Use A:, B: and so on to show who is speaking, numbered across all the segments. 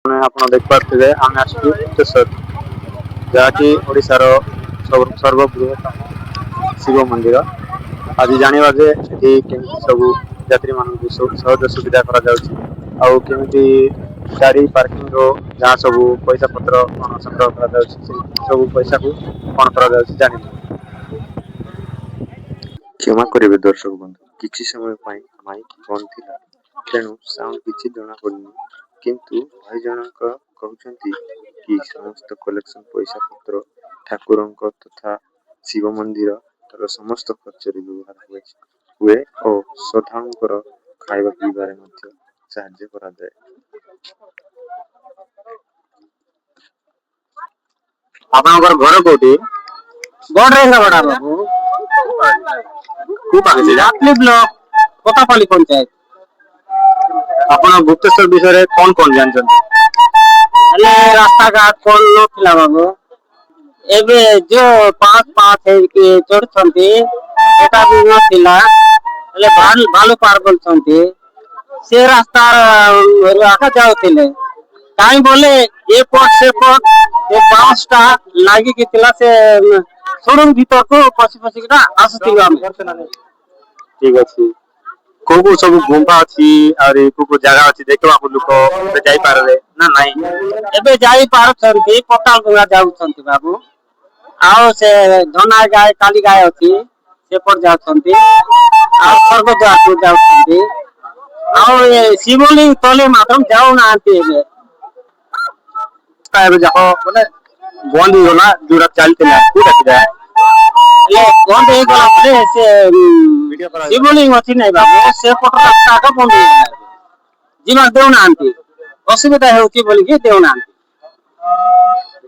A: ଆପଣ ଦେଖିପାରୁଥିବେ ଆମେ ଆସିଛୁ ଗୁପ୍ତେଶ୍ୱର, ଯାହାକି ଓଡ଼ିଶାର ସର୍ବବୃହତ୍ତମ ଶିବ ମନ୍ଦିର। ଆଜି ଜାଣିବା ଯେ ଏଠି କେମିତି ସବୁ ଯାତ୍ରୀମାନଙ୍କୁ ସହଜ ସୁବିଧା କରାଯାଉଛି, ଆଉ କେମିତି ଗାଡ଼ି ପାର୍କିଂର ଯାହା ସବୁ ପଇସା ପତ୍ର କଣ ସଂଗ୍ରହ କରାଯାଉଛି, ସେ ସବୁ ପଇସାକୁ କଣ କରାଯାଉଛି ଜାଣିବା। କ୍ଷମା କରିବେ ଦର୍ଶକ ବନ୍ଧୁ, କିଛି ସମୟ ପାଇଁ ମାଇକ୍ ବନ୍ଦ ଥିଲା, ତେଣୁ ସାଉଣ୍ଡ କିଛି ଜଣାପଡ଼ୁନି। କିନ୍ତୁ ଭାଇ ଜଣକ କହୁଛନ୍ତି କି ସମସ୍ତ କଲେକ୍ସନ ପଇସା ପତ୍ର ଠାକୁରଙ୍କ ତଥା ଶିବ ମନ୍ଦିରର ସମସ୍ତ ଖର୍ଚ୍ଚରେ ବ୍ୟବହାର ହୁଏ ଓ ଶ୍ରଦ୍ଧାଳୁଙ୍କର ଖାଇବା ପିଇବାରେ ମଧ୍ୟ ସାହାଯ୍ୟ କରାଯାଏ। ଆପଣଙ୍କର ଘର କୋଉଠି?
B: ଗଡରେଙ୍ଗା ବାବୁ
A: କୋଉ ପାଖେ ସେଇଟା?
B: ଜାତଲି ବ୍ଲକ କୋତାପାଲି ପଞ୍ଚାୟତ।
A: ଆପଣ ଗୁପ୍ତେଶ୍ୱର ବିଷୟରେ କଣ କଣ ଜାଣିଛନ୍ତି?
B: ହେଲେ ରାସ୍ତା ଘାଟ କଣ ନଥିଲା ବାବୁ, ଏବେ ଯୋଉ ପାହାଚ ହେଇକି ଚଢୁଛନ୍ତି ସେଟା ବି ନଥିଲା। ହେଲେ ଭାଲୁ ପାର କରୁଛନ୍ତି, ସେ ରାସ୍ତା ଯାଉଥିଲେ। କାହିଁ ବୋଲେ ଏପଟ ସେପଟ ଏ ବାଉଁଶ ଟା ଲାଗିକି ଥିଲା, ସେ ସୁଡୁଙ୍ଗ ଭିତରକୁ ପଶି ପଶିକିନା ଆସୁଥିଲୁ ଆମେ।
A: ଠିକ ଅଛି। କୋଉ କୋଉ ସବୁ ଗୁମ୍ଫା ଅଛି ଆହୁରି କୋଉ କୋଉ ଜାଗା ଅଛି ଦେଖିବାକୁ ଲୋକ ଏବେ ଯାଇପାରିବେ ନା ନାଇଁ?
B: ଏବେ ଯାଇ ପାରୁଛନ୍ତି, ପଟାଳ ଗୁଙ୍ଗା ଯାଉଛନ୍ତି ବାବୁ। ଆଉ ସେ ଧନା ଗାଏ କାଲି ଗାଏ ଅଛି ସେପଟେ ଯାଉଛନ୍ତି, ଆଉ ସ୍ୱର୍ଗଦ୍ୱାରକୁ ଯାଉଛନ୍ତି। ଆଉ ଏ ଶିବଲିଙ୍ଗ ତଲେ ମାତ୍ର ଯାଉନାହାନ୍ତି ଏବେ।
A: ଏବେ ଯାକ ମାନେ ବନ୍ଦ ହେଇଗଲା, ଯୋଉଟା ଚାଲିଥିଲା କୋଉଟା ସେଟା?
B: ହେଲେ ବନ୍ଦ ହେଇଗଲା ପରେ ସେ
A: ଭିଡିଓ
B: ଶିବଲିଙ୍ଗ ଅଛି ନାଇଁ ବାବୁ, ସେପଟ ରାସ୍ତା ବନ୍ଦ ହେଇଗଲା, ଯିବାକୁ ଦେଉନାହାନ୍ତି। ଅସୁବିଧା ହେଉଛି ବୋଲିକି ଦେଉନାହାନ୍ତି।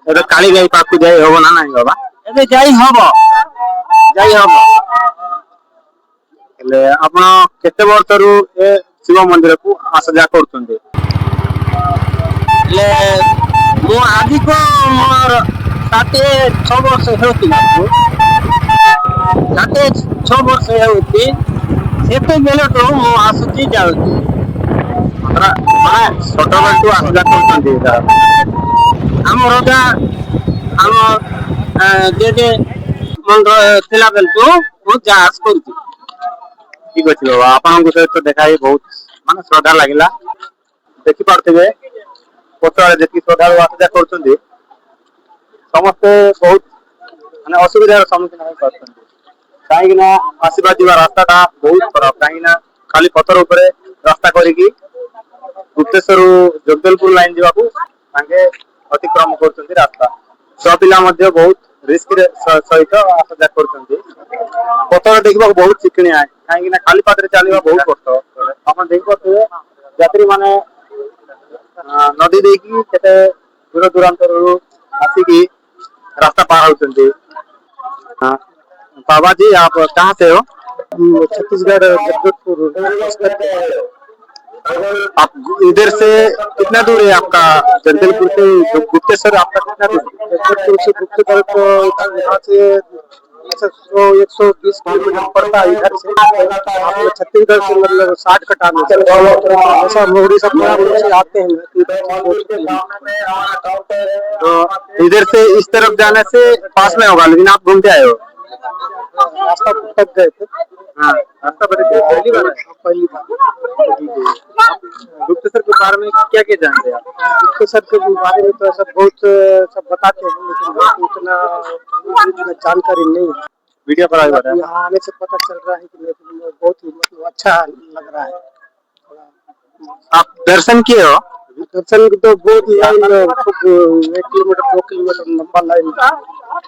A: ଏବେ କାଳି ଯାଇ ପାଖକୁ ଯାଇ ହବ ନା ନାଇଁ ବାବା?
B: ଏବେ ଯାଇ ହବ, ଯାଇ ହବ।
A: ହେଲେ ଆପଣ କେତେ ବର୍ଷରୁ ଏ ଶିବ ମନ୍ଦିରକୁ ଆସା ଯାଆ କରୁଛନ୍ତି?
B: ହେଲେ ମୁଁ ଆଜିକୁ ମୋର 6 ବର୍ଷ ହେଉଛି ବାବୁ। 6 ବର୍ଷ ହେଉଛି, ସେତେବେଳଠୁ ମୁଁ ଆସୁଛି ଯାଉଛି।
A: ମାନେ ଛୋଟବେଳଠୁ ଆସା ଯାଆ କରୁଛନ୍ତି ଏଇଟା?
B: ଆମ ରଜା ଆମ ଜେଜେ ମନ୍ଦିର ଥିଲା ବେଳକୁ ମୁଁ ଯା ଆସ କରୁଛି।
A: ଠିକ ଅଛି ବାବା, ଆପଣଙ୍କ ସହିତ ଦେଖା ହେଇ ବହୁତ ମାନେ ଶ୍ରଦ୍ଧା ଲାଗିଲା। ଦେଖିପାରୁଥିବେ ପଛଆଡେ ଯେତିକି ଶ୍ରଦ୍ଧାଳୁ ଆସା ଯାଆ କରୁଛନ୍ତି, ସମସ୍ତେ ବହୁତ ମାନେ ଅସୁବିଧାର ସମ୍ମୁଖୀନ ହେଇପାରୁଛନ୍ତି। କାହିଁକି ନା ଆସିବା ଯିବା ରାସ୍ତା ଟା ବହୁତ ଖରାପ, କାହିଁକି ନା ଖାଲି ପଥର ଉପରେ ରାସ୍ତା କରିକି ଗୁପ୍ତେଶ୍ୱରରୁ ଜଗଦଲପୁର ଲାଇନ ଯିବାକୁ ତାଙ୍କେ ଅତିକ୍ରମ କରୁଛନ୍ତି ରାସ୍ତା। ଛୁଆ ପିଲା ମଧ୍ୟ ବହୁତ ରିସ୍କରେ ସହିତ ଆସା ଯାଆ କରୁଛନ୍ତି। ପଥର ଦେଖିବାକୁ ବହୁତ ଚିକିଣିଆ, କାହିଁକି ନା ଖାଲି ପାଦରେ ଚାଲିବା ବହୁତ କଷ୍ଟ। ଆପଣ ଦେଖିପାରୁଥିବେ ଯାତ୍ରୀ ମାନେ ନଦୀ ଦେଇକି କେତେ ଦୂର ଦୂରାନ୍ତରରୁ ଆସିକି रास्ता पार होते। हाँ बाबा जी आप कहाँ से हो?
B: छत्तीसगढ़ जगदलपुर।
A: आप इधर से कितना दूर है आपका? जगदलपुर से गुप्तेश्वर आपका कितना दूर?
B: जगदलपुर से गुप्तेश्वर को यहाँ से 120 किलोमीटर पड़ता है। इधर से आपको छत्तीसगढ़ से मतलब 60 कटा में ऐसा मोहरी सब से आते हैं।
A: तो इधर से इस तरफ जाने से पास में होगा, लेकिन आप घूमते आए हो।
B: रास्ता भटक गए थे।
A: हाँ रास्ता बदल पहली बार है।
B: पहली बार।
A: गुप्तेश्वर के बारे में क्या क्या जानते हैं आप?
B: गुप्तेश्वर के बारे में तो सब बहुत सब बताते हैं, लेकिन उतना जानकारी नहीं है।
A: वीडियो पर
B: यहाँ आने से पता चल रहा है कि बहुत ही मतलब अच्छा लग रहा है।
A: आप दर्शन किए हो?
B: दर्शन तो बहुत लाइन 1 किलोमीटर 2 किलोमीटर लंबा लाइन,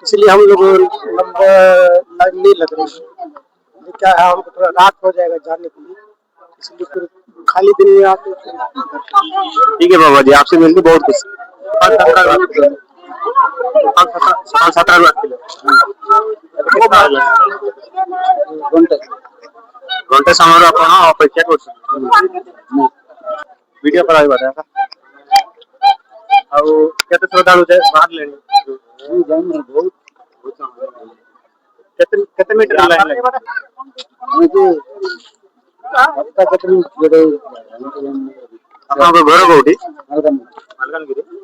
B: इसलिए हम लोग लंबा लाइन नहीं लग रही है। क्या है, हमको थोड़ा रात हो जाएगा जाने के लिए, इसलिए फिर खाली दिन में आते।
A: ठीक है बाबा जी, आपसे मिलकर बहुत खुशी। घंटे समय अपेक्षा कर वीडियो पर केते श्रद्धालु बाहर केते मीटर लाइन घर कोठी? ମାଲକାନଗିରି